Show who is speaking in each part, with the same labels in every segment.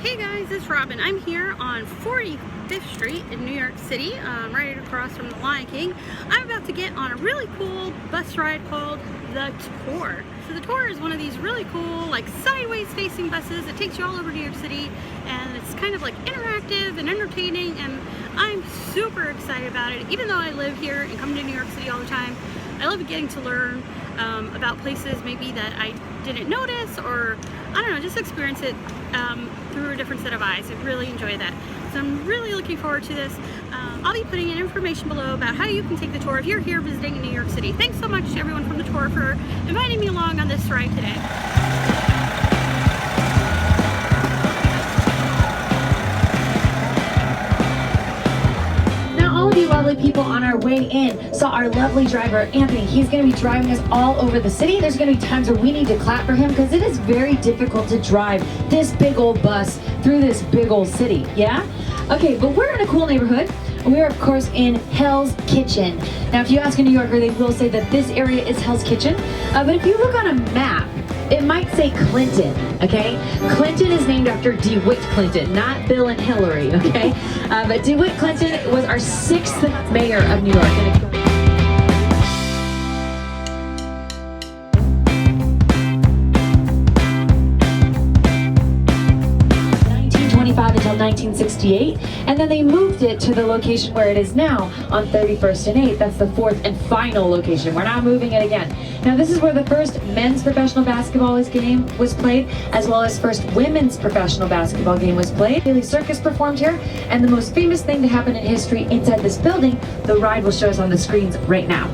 Speaker 1: Hey guys, it's Robin. I'm here on 45th Street in New York City, right across from the Lion King. I'm about to get on a really cool bus ride called the Tour. So the Tour is one of these really cool, like sideways facing buses that takes you all over New York City, and it's kind of like interactive and entertaining, and I'm super excited about it. Even though I live here and come to New York City all the time, I love getting to learn about places maybe that I didn't notice, or I don't know, just experience it through a different set of eyes. I really enjoy that. So I'm really looking forward to this. I'll be putting in information below about how you can take the tour if you're here visiting in New York City. Thanks so much to everyone from the tour for inviting me along on this ride today.
Speaker 2: Lovely people on our way in saw our lovely driver Anthony. He's going to be driving us all over the city. There's going to be times where we need to clap for him because it is very difficult to drive this big old bus through this big old city. Yeah? Okay, but we're in a cool neighborhood. We are, of course, in Hell's Kitchen. Now, if you ask a New Yorker, they will say that this area is Hell's Kitchen. But if you look on a map, it might say Clinton, okay? Clinton is named after DeWitt Clinton, not Bill and Hillary, okay? But DeWitt Clinton was our 6th mayor of New York. 1925 until 1968, and then they moved it to the location where it is now on 31st and 8th. That's the 4th and final location. We're not moving it again. Now this is where the first men's professional basketball game was played, as well as first women's professional basketball game was played. Daily Circus performed here, and the most famous thing to happen in history inside this building, the ride will show us on the screens right now.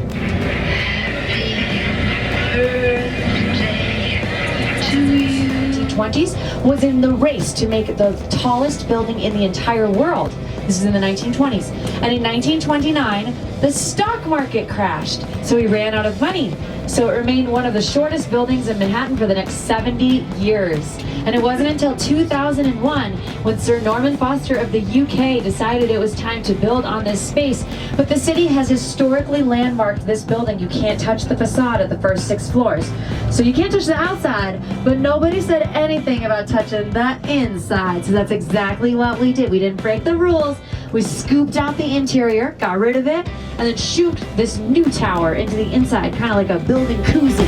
Speaker 2: Was in the race to make the tallest building in the entire world. This is in the 1920s. And in 1929, the stock market crashed, so we ran out of money. So it remained one of the shortest buildings in Manhattan for the next 70 years. And it wasn't until 2001 when Sir Norman Foster of the UK decided it was time to build on this space. But the city has historically landmarked this building. You can't touch the facade of the first 6 floors. So you can't touch the outside, but nobody said anything about touching the inside. So that's exactly what we did. We didn't break the rules. We scooped out the interior, got rid of it, and then shooped this new tower into the inside, kind of like a building koozie.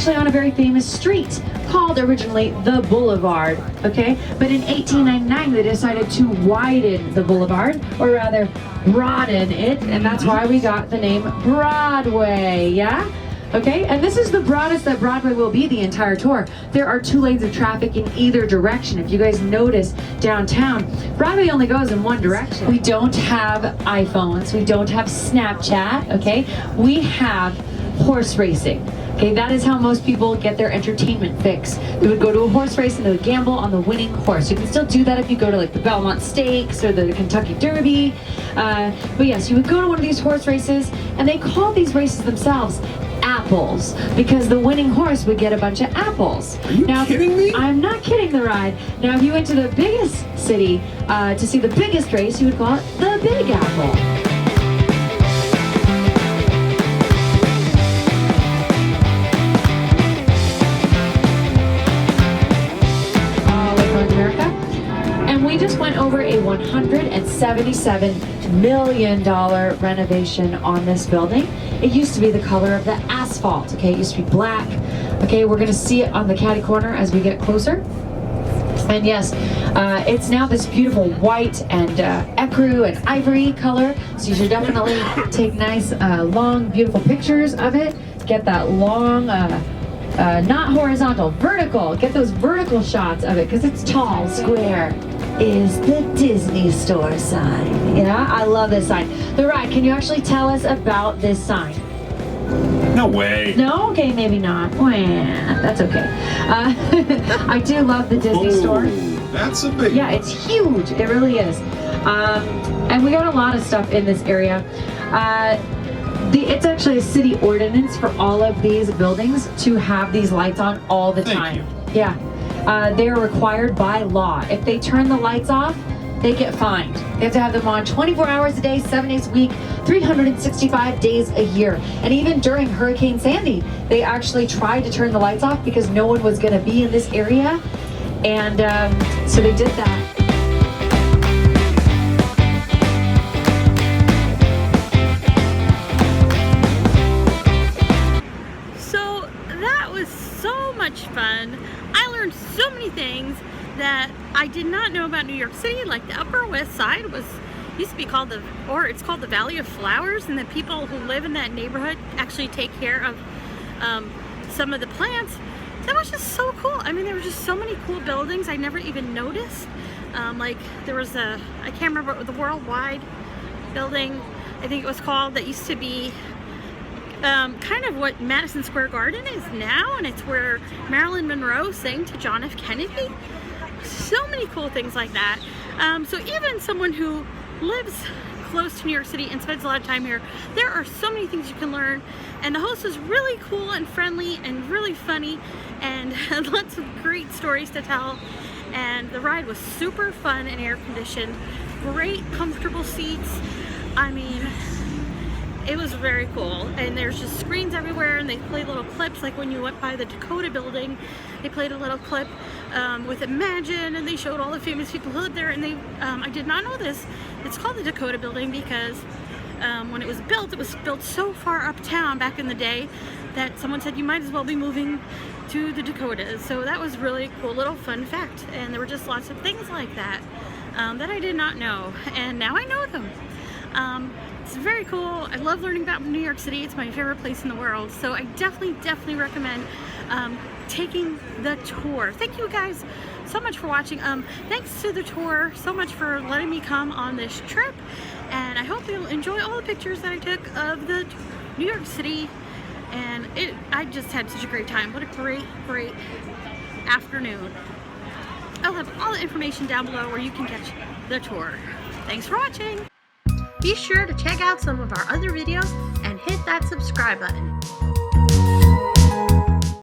Speaker 2: On a very famous street called originally the Boulevard, okay? But in 1899 they decided to widen the boulevard, or rather broaden it, and that's why we got the name Broadway, yeah? Okay, and this is the broadest that Broadway will be the entire tour. There are 2 lanes of traffic in either direction. If you guys notice downtown, Broadway only goes in one direction. We don't have iPhones, we don't have Snapchat, okay? We have horse racing. Okay, that is how most people get their entertainment fix. They would go to a horse race and they would gamble on the winning horse. You can still do that if you go to like the Belmont Stakes or the Kentucky Derby. But yes, you would go to one of these horse races, and they call these races themselves apples because the winning horse would get a bunch of apples.
Speaker 3: Are you kidding me?
Speaker 2: I'm not kidding the ride. Now if you went to the biggest city to see the biggest race, you would call it the Big Apple. We just went over a $177 million renovation on this building. It used to be the color of the asphalt, okay? It used to be black. Okay, we're gonna see it on the catty corner as we get closer. And yes, it's now this beautiful white and ecru and ivory color. So you should definitely take nice, long, beautiful pictures of it. Get that long, not horizontal, vertical. Get those vertical shots of it because it's tall, square. Is the Disney Store sign. Yeah, I love this sign. The ride, can you actually tell us about this sign?
Speaker 3: No way.
Speaker 2: No? Okay, maybe not. Well, that's okay. I do love the Disney Store.
Speaker 3: That's a big
Speaker 2: Yeah, it's huge. It really is. And we got a lot of stuff in this area. It's actually a city ordinance for all of these buildings to have these lights on all the time.
Speaker 3: Thank you.
Speaker 2: Yeah. They are required by law. If they turn the lights off, they get fined. They have to have them on 24 hours a day, 7 days a week, 365 days a year. And even during Hurricane Sandy, they actually tried to turn the lights off because no one was going to be in this area. And so they did that.
Speaker 1: So that was so much fun. I learned so many things that I did not know about New York City. Like the Upper West Side used to be called it's called the Valley of Flowers, and the people who live in that neighborhood actually take care of some of the plants. That was just so cool. I mean, there were just so many cool buildings I never even noticed. Like there was I can't remember, the Worldwide building, I think it was called, that used to be kind of what Madison Square Garden is now, and it's where Marilyn Monroe sang to John F. Kennedy. So many cool things like that. So even someone who lives close to New York City and spends a lot of time here, there are so many things you can learn, and the host was really cool and friendly and really funny and had lots of great stories to tell, and the ride was super fun and air conditioned, great comfortable seats. I mean, it was very cool, and there's just screens everywhere, and they play little clips. Like when you went by the Dakota building, they played a little clip with Imagine, and they showed all the famous people who lived there. And they, I did not know this, it's called the Dakota building because when it was built so far uptown back in the day that someone said you might as well be moving to the Dakotas. So that was really cool little fun fact, and there were just lots of things like that that I did not know, and now I know them. It's very cool. I love learning about New York City. It's my favorite place in the world. So I definitely recommend taking the tour. Thank you guys so much for watching. Thanks to the tour so much for letting me come on this trip. And I hope you'll enjoy all the pictures that I took of the New York City. And I just had such a great time. What a great afternoon. I'll have all the information down below where you can catch the tour. Thanks for watching. Be sure to check out some of our other videos and hit that subscribe button.